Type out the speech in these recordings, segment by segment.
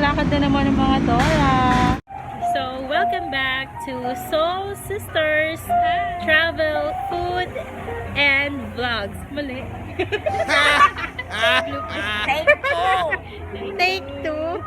Naglalakad na naman ng mga Dora. So, welcome back to Soul Sisters Travel, Food, and Vlogs. Mali. Take two.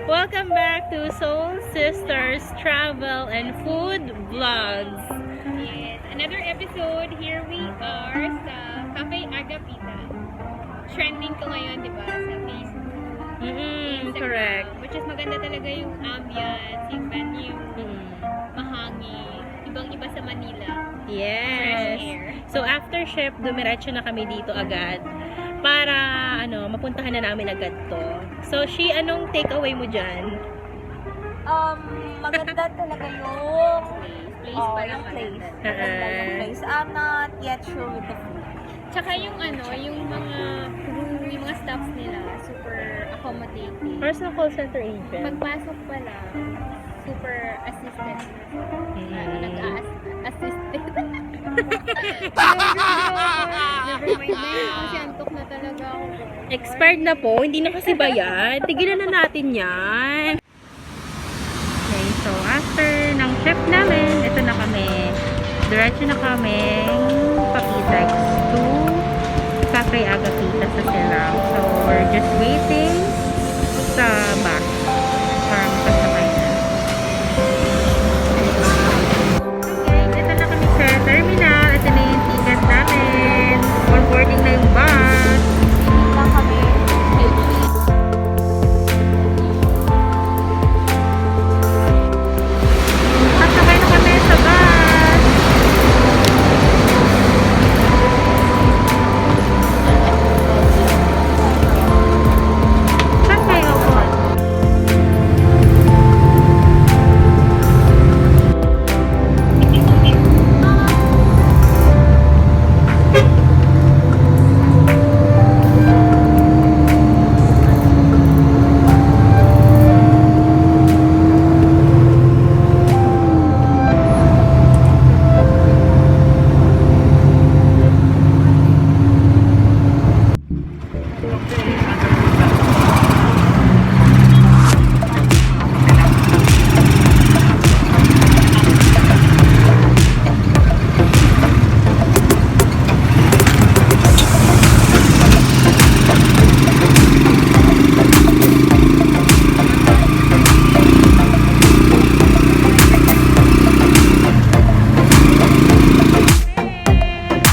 Welcome back to Soul Sisters Travel and Food Vlogs. Yes, another episode. Here we are sa Cafe Agapita. Trending to ngayon, di ba? Sa Facebook. Instagram, Correct. which is maganda talaga yung ambience, yung venue, mahangin, ibang-iba sa Manila. Yes. Fresh air. So after shift, dumiretso na kami dito agad para mapuntahan na namin agad to. So anong takeaway mo dyan? Maganda talaga yung Place pa lang yung place. maganda. Maganda yung place. I'm not yet sure with the food. Tsaka yung yung mga crew, yung mga staffs nila, super accommodating. Personal call center agent. Pagpasok pa lang, super assistant. Nag-a-assistant. Never mind na yun. Kasi antok na talaga ako. Expired na po, hindi na kasi bayad. Tigilan na natin yan. Okay, so after ng shift namin, ito na kami. Diretso na kami Pakitex to Cafe Agapita sa Silang. So we're just waiting sa bus para makasakay na. Okay, ito na kami sa terminal. Ito na yung ticket namin. All boarding na yung bus. Lang kami. Sasakay na kami sa bus. Saan kayo po?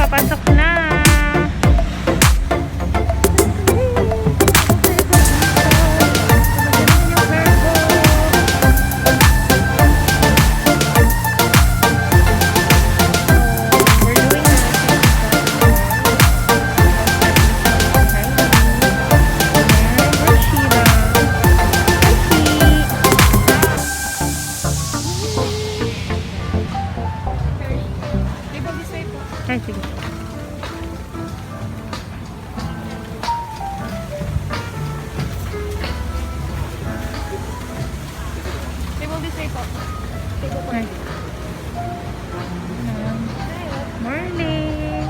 Papasok na. Ay, sige. Table this way po. Ay. Morning!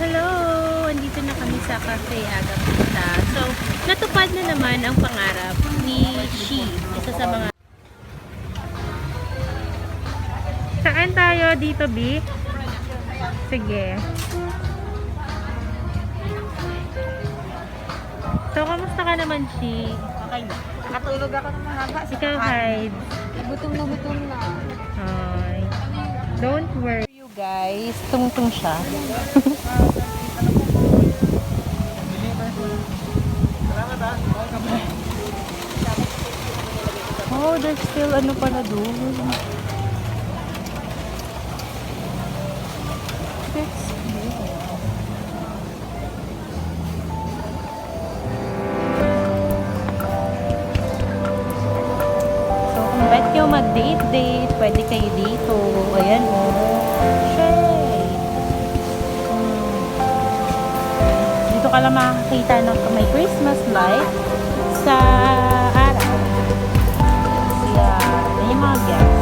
Hello! Andito na kami sa Cafe Agapita. So, natupad na naman ang pangarap ni Shi, isa sa mga... Saan tayo dito, B? Sige. So, kamusta ka naman, Shi? Okay na. Nakatulog ako ng mahaba. Ikaw, Hyde. Gutom na. Ay. Don't worry. You guys, tungtong siya. Oh, there's still ano pala doon. That's good. So, kung bet nyo mag-date-date, pwede kayo dito. Ayan, oh. Shade. Dito ka lang makakita ng may Christmas light sa araw. Yeah, may mga guests.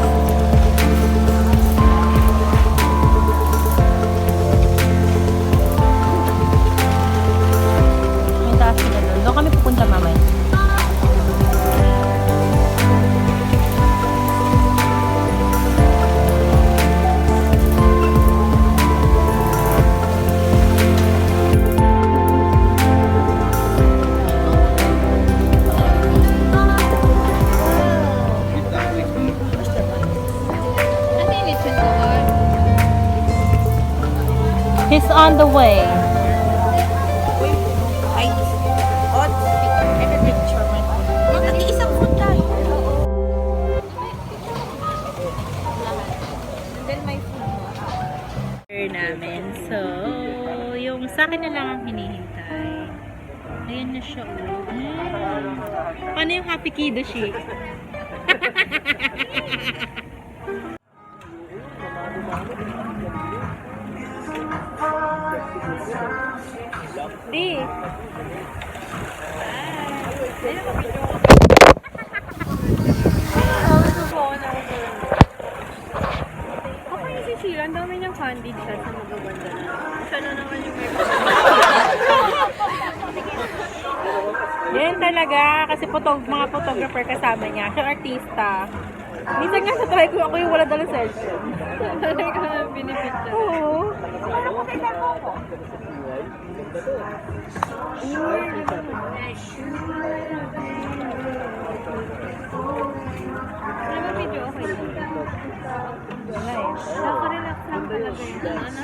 He's on the way. Uy, ay, odds. Ito picture mo. Mag-iisang food tayo. And then my food mo. Namin. So, yung sa akin na lang ang hinihintay. Ayan na siya. Paano yung happy kiddo shake? Di. Okay si Sheila, ang dami niyang candy siya sa magaganda na. Siya na naman yung may Yan talaga. Kasi mga photographer kasama niya. Siya artista. Minsan nga sa try ko ako yung wala dalang cellphone. talaga binipicture. Oo. Alam mo, video okay lang. Wala eh. Nakaka-relax lang talaga yun. Ano?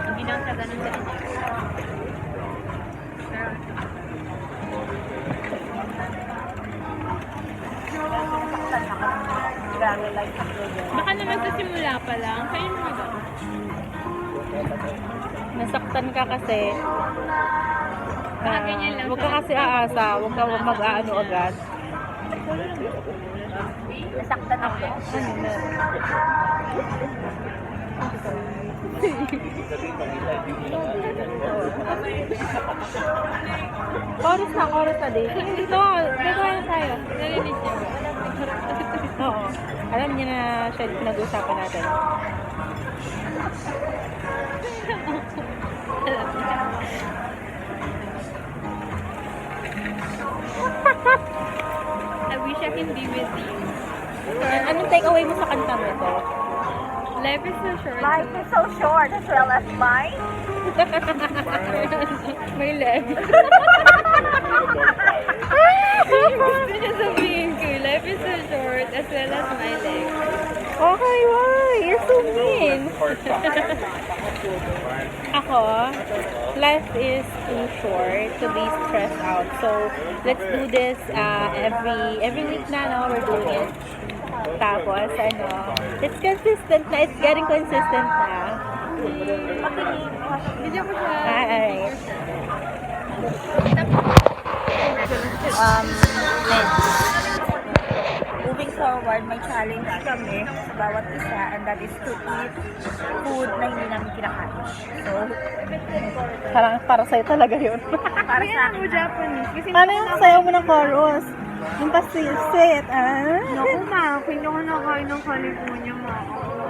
Hindi lang sa ganun sa inyo. Baka naman sa simula pa lang. Kaya yung mga ganun. Nasaktan ka kasi. Ganyan lang Huwag ka kasi aasa. Huwag ka mag-aano agad. Nasaktan ako. Ano na? Chorus na din. Dito, gagawa na tayo. Narinig niya ba? Oo. Alam niya na siya nag-usapan natin. I wish I can be with you. Anong take away mo sa kanta mo ito? Life is so short. Life is so short as well as mine. May leg. Gusto niya sabihin ko, life is so short as well as my leg. Okay, why? You're so mean. Ako, life is too short to be stressed out. So, let's do this every week na, no? We're doing it. Tapos, it's consistent na. It's getting consistent na. Video ko siya. Alright. Moving forward, may challenge kami sa bawat isa, and that is to eat food na hindi namin kinakain. So, Parang para sa'yo talaga yun. para sa akin, Japanese. Kasi Paano yung sayaw mo ng chorus? Yung pasisit, naku ma, hindi ako nakain ng California ma.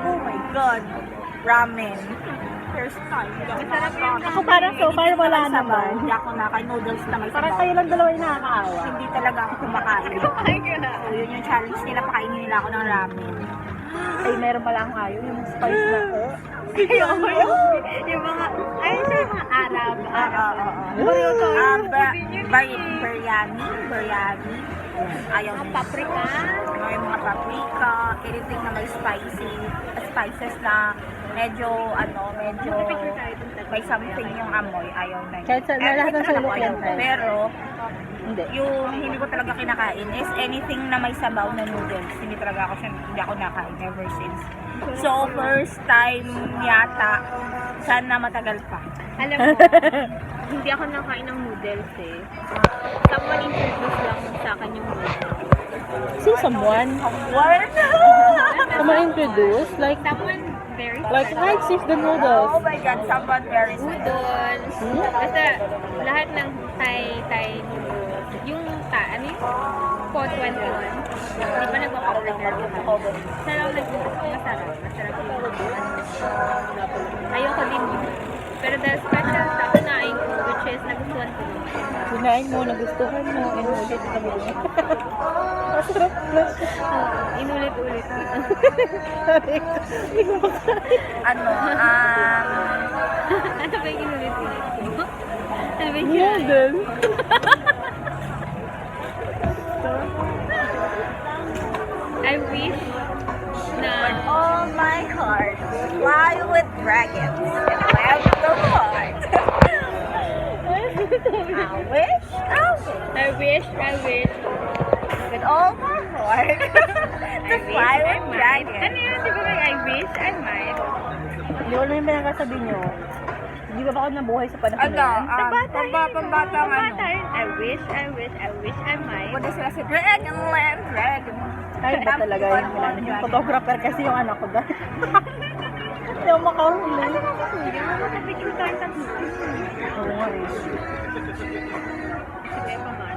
oh my God, ramen. First time. Masarap yung Ako parang so far wala naman. Hindi ako nakain noodles na may Parang sabaw. kayo lang dalawa yung nakakaawa. Hindi talaga ako kumakain. So, yun yung challenge nila, pakainin nila ako ng ramen. Ay, meron pala akong ayaw. Yung spice na ko. yung mga, ayun siya yung mga Arab. Biryani. Ayaw Mga nila. paprika. May mga paprika, anything na may spices na medyo may something yung amoy, ayaw na yun. Kahit sa lahat ng sulok yan. Pero, Hindi. yung hindi ko talaga kinakain is anything na may sabaw na noodles. Hindi ako nakain ever since. So, first time yata, sana matagal pa. Alam mo, hindi ako nakain ng noodles eh. Someone introduced lang sa akin yung noodles. See someone? What? Someone introduced? Like, Very hi, sis, the noodles. Oh my God, someone very sweet. noodles. Basta lahat ng Thai noodles. Yung ano yung pot 21. Di ba nagpapaprepare ko? Masarap yung ayoko din yun. Pero the special sa kunain ko, which is nagustuhan ko naman. Kunain mo, nagustuhan mo, inulit ka mo. Masarap na. Inulit-ulit ko. Ano, Ano ba yung inulit-ulit ko? Ano ba yung Noodle. I wish na with all my heart, fly with dragons and land the heart. I wish with all my heart to fly with dragons. Ano yun? Di ba may I wish I might? Hindi ko naman pinagkasabi nyo. Hindi ba ako nabuhay sa panahon Ano, na yan? pambata ang ano. I wish I might. Punta sila sa Dragonland, Dragon. Ay, ba talaga yung minano? Yung photographer kasi yung anak ko ba? Hindi ako makahuli. Picture tayo tatlo. Oo nga eh. Sige pa man.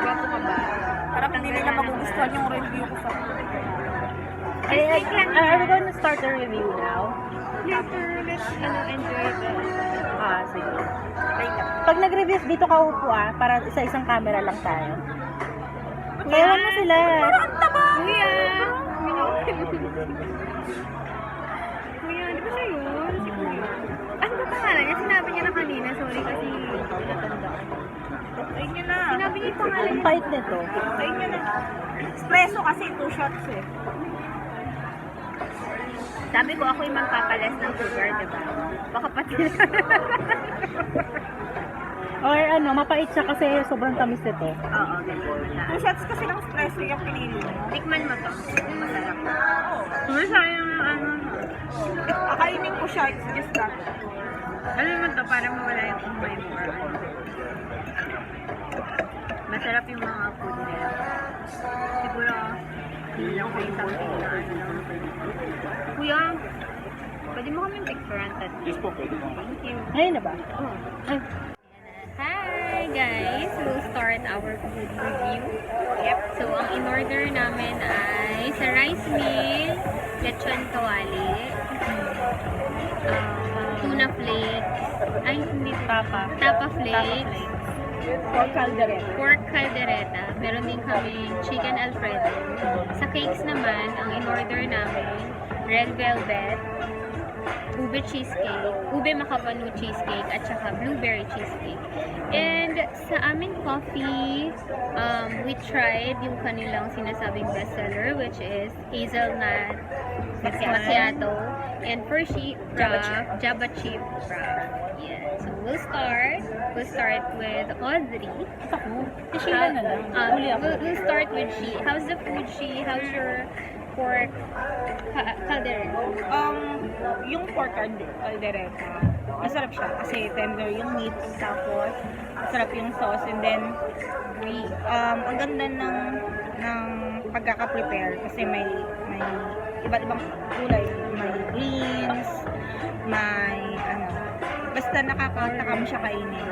Gwapo ka ba? Harap hindi nila magugustuhan yung review ko sa Ay, lang. Are we going to start the review now? Later, let's enjoy the... Sige. Pag nag-review, dito ka upo para isa-isang camera lang tayo. Ngayon mo sila. Kuya! Kuya, di ba siya yun? Si Kuya. Ano ba pangalan niya? Sinabi niya na kanina. Sorry kasi natanda. Ayun nyo na. Sinabi niya yung pangalan Ang niya. pait nito. Ayun nyo na. Espresso kasi 2 shots eh. Sabi ko ako yung magpapalas ng sugar, di ba? Baka pati Or mapait siya kasi sobrang tamis nito. Oo, ganyan na. 2 shots kasi ng espresso yung pinili mo. Tikman mo to. Masarap. Sayang yung ano. Akainin ko siya, it's just that. Ano mo to? Para mawala yung kumbay mo. Masarap yung mga food nila. Siguro, hindi lang kayo sa akin na ano lang. Kuya, pwede mo kaming picturean tat. Yes po, pwede mo. Thank you. Ngayon na ba? Oh. Ay, Hi guys! We'll start our food review. Yep. So, ang in-order namin ay sa rice meal, lechon kawali, tuna flakes, ay hindi tapa flakes, pork caldereta, meron din kami chicken alfredo. Sa cakes naman, ang in-order namin, red velvet, ube cheesecake, ube makapanu cheesecake, at saka blueberry cheesecake. And sa aming coffee, we tried yung kanilang sinasabing bestseller, which is hazelnut macchiato, and Hershey Java chip wrap. Yeah. So we'll start with Audrey. Sheila na lang. Huli ako. We'll start with she. How's the food, she? How's your pork caldereta? Yung pork caldereta, masarap siya kasi tender yung meat, tapos masarap yung sauce, and then ang ganda ng pagkaka-prepare kasi may iba't ibang kulay, may greens, may basta nakakatakam siya kainin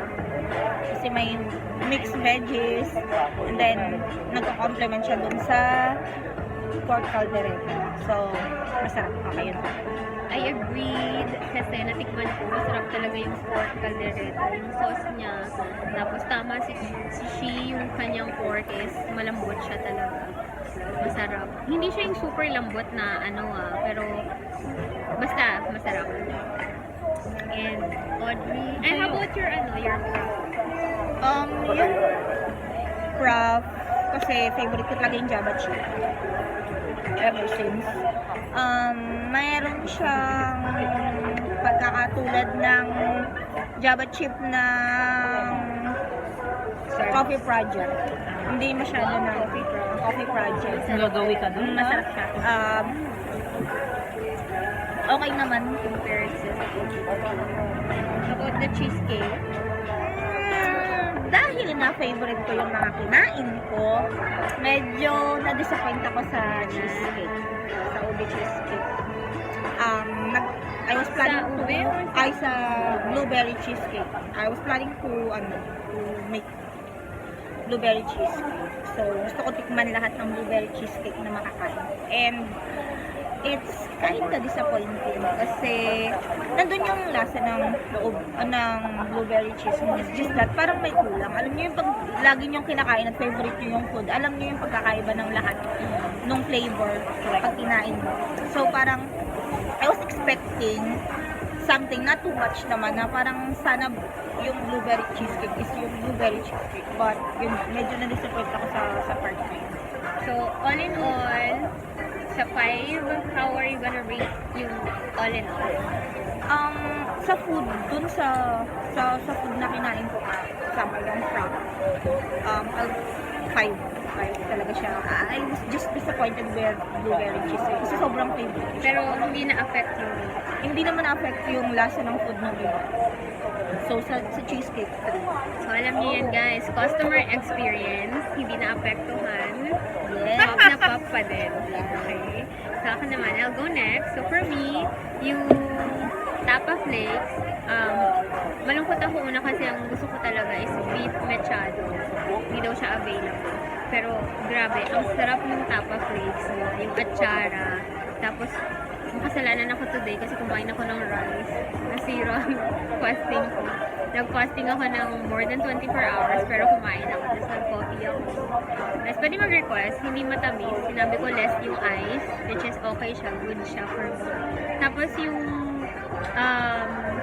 kasi may mixed veggies, and then nagko-complement siya dun sa pork caldereta. So, masarap. Okay yun. I agreed kasi natikman ko, masarap talaga yung pork caldereta, yung sauce niya. Tapos tama si she, yung kanyang pork is malambot siya talaga. Masarap. Hindi siya yung super lambot na pero basta masarap. And Audrey, and how about your craft? Yung craft, kasi favorite ko talaga yung Java chip. Ever since. Mayroon siyang pagkakatulad ng Java chip ng coffee project. Hindi masyado na coffee project. Nagagawi ka doon. Masarap siya. Okay naman Compared to about the cheesecake. Dahil na favorite ko yung mga kinain ko, medyo na-disappoint ako sa cheesecake. Sa ube cheesecake. I was planning sa blueberry cheesecake. I was planning to make blueberry cheesecake. So, gusto ko tikman lahat ng blueberry cheesecake na makakain. And it's kinda disappointing kasi nandun yung lasa ng blueberry cheese. It's just that parang may kulang. Alam niyo yung pag lagi niyong kinakain at favorite niyo yung food, alam niyo yung pagkakaiba ng lahat nung flavor pag kinain mo. So parang I was expecting something, not too much naman, na parang sana yung blueberry cheesecake is yung blueberry cheesecake. But yun, medyo na-disappoint ako sa part 3. So, all in all, sa 5, how are you gonna rate yung all in all? Sa food, dun sa food na kinain ko, sama yung frog, 5 talaga siya. I was just disappointed with blueberry cheesecake kasi sobrang favorite. Pero hindi na-affect yung Hindi naman na-affect yung lasa ng food ng iba. So, sa cheesecake 3. So, alam niyo yan guys, customer experience, hindi na-apektuhan. Yes. Pop na pop pa din. Okay? Sa akin naman, I'll go next. So, for me, yung tapa flakes, malungkot ako una kasi ang gusto ko talaga is beef mechado. Hindi daw siya available. Pero, grabe, ang sarap ng tapa flakes, yung atsara. Tapos, makasalanan ako today kasi kumain ako ng rice. Nasira ang fasting ko. Nag-fasting ako ng more than 24 hours pero kumain ako. Tapos nag-coffee ako. Tapos pwede mag-request, hindi matamis. Sinabi ko less yung ice, which is okay siya, good siya for me. Tapos yung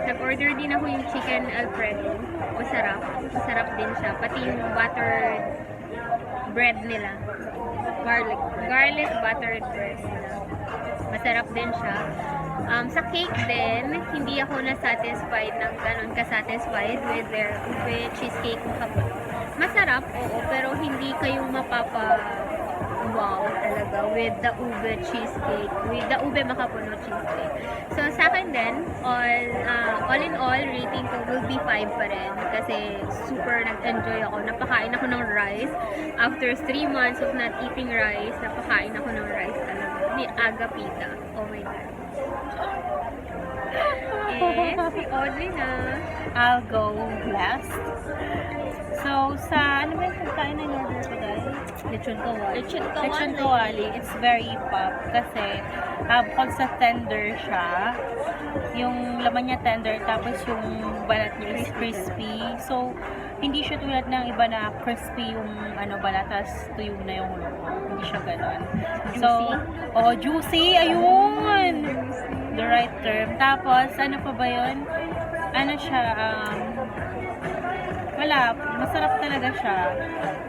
nag-order din ako yung chicken alfredo. Masarap. Masarap din siya. Pati yung buttered bread nila. Garlic buttered bread nila. Masarap din siya. Sa cake din, hindi ako na-satisfied ng ganun ka-satisfied with their ube cheesecake makapon. Masarap, oo, pero hindi kayo mapapa-wow talaga with the ube cheesecake, with the ube makapuno cheesecake. So, sa akin din, all in all, rating ko will be 5 pa rin kasi super nag-enjoy ako. Napakain ako ng rice. After 3 months of not eating rice, napakain ako ng rice talaga. Ni Agapita. Oh my God. Si Audrey na. I'll go last. So, sa ano ba yung pagkain na in-order ko dahil? Lechon kawali. Lechon kawali. It's very pop kasi bukod sa tender siya, yung laman niya tender tapos yung balat niya is crispy. So, hindi siya tulad ng iba na crispy yung balat tas tuyo na yung loob. Hindi siya ganon. So, juicy. Ayun! The right term. Tapos, ano pa ba yun? Ano siya, wala, masarap talaga siya.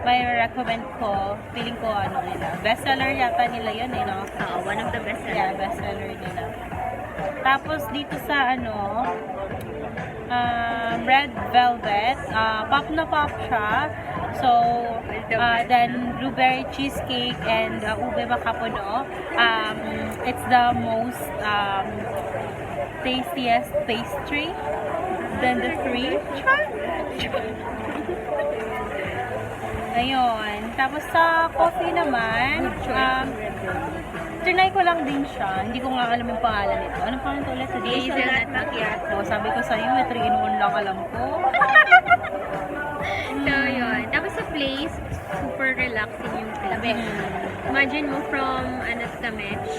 May recommend ko, feeling ko nila. Bestseller yata nila yun no? One of the best. Yeah, bestseller nila. Tapos dito sa red velvet, pop na pop siya. So, then blueberry cheesecake and ube makapuno. It's the most tastiest pastry than the 3. Ayun. Tapos sa coffee naman, trinay ko lang din siya. Hindi ko nga alam yung pangalan nito. Anong pangalan ito ulit? Hazelnut macchiato. Sabi ko sa'yo, 3-in-1 lang alam ko. So, yun. Tapos sa place, super relaxing yung place. Imagine mo from,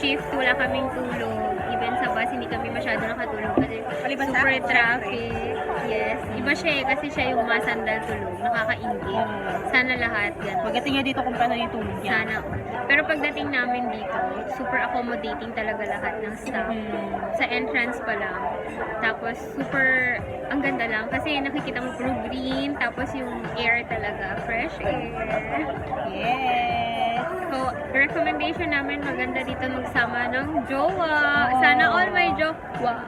shift, wala kaming tulog. Even sa bus, hindi kami masyado nakatulog kasi super traffic. Yes. Iba siya kasi siya yung masandal tulog. Nakakaingit. Sana lahat yan. Pagdating niya dito kung paano yung tulog niya. Sana. Pero pagdating namin dito, super accommodating talaga lahat ng staff. Sa entrance pa lang. Tapos super, ang ganda lang. Kasi nakikita mo puro green. Tapos yung air talaga, fresh air. Yes. So, recommendation namin maganda dito magsama ng jowa. Sana all may jowa.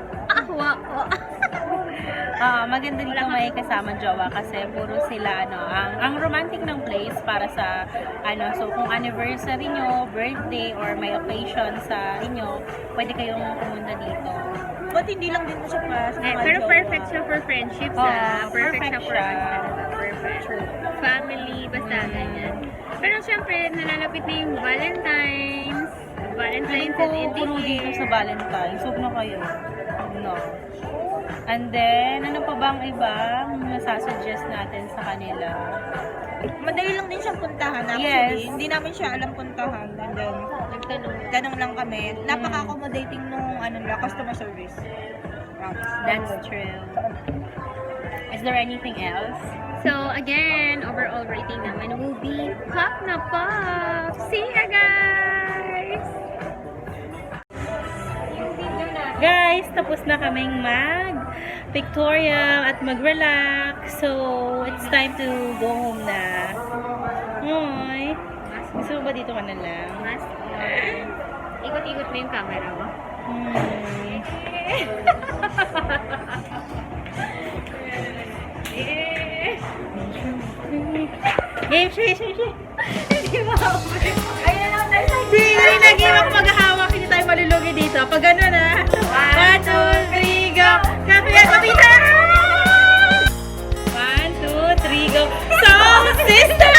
Maganda dito may kasama jowa kasi puro sila ang romantic ng place para sa so kung anniversary nyo, birthday or may occasion sa inyo, pwede kayong pumunta dito. But hindi lang din siya para sa pero jowa. perfect siya for friendships. Perfect siya for us talaga. Perfect. Family, basta ganyan. Pero syempre, nalalapit na yung Valentine's. Valentine's ko and puro dito sa Valentine's. Huwag na kayo. No. And then, ano pa bang iba masasuggest natin sa kanila? Madali lang din siyang puntahan actually. Yes. Hindi namin siya alam puntahan. And then, Tanong lang kami. Napaka-accommodating nung customer service. That's true. Is there anything else? So, again, overall rating naman will be pop na pop! See ya, guys! Guys, tapos na kaming mag-pictorial at mag-relax. So, it's time to go home na. Hoy! Gusto mo ba dito ka na lang? Mas, ikot-ikot mo yung camera mo. Game, shake. Hindi mo ako. Ayun lang tayo sa Sige, game ako maghahawak. Hindi tayo malulugi dito. Pag gano'n na. 1, 2, 3, go! Agapita! 1, 2, 3, go! Soul Sister!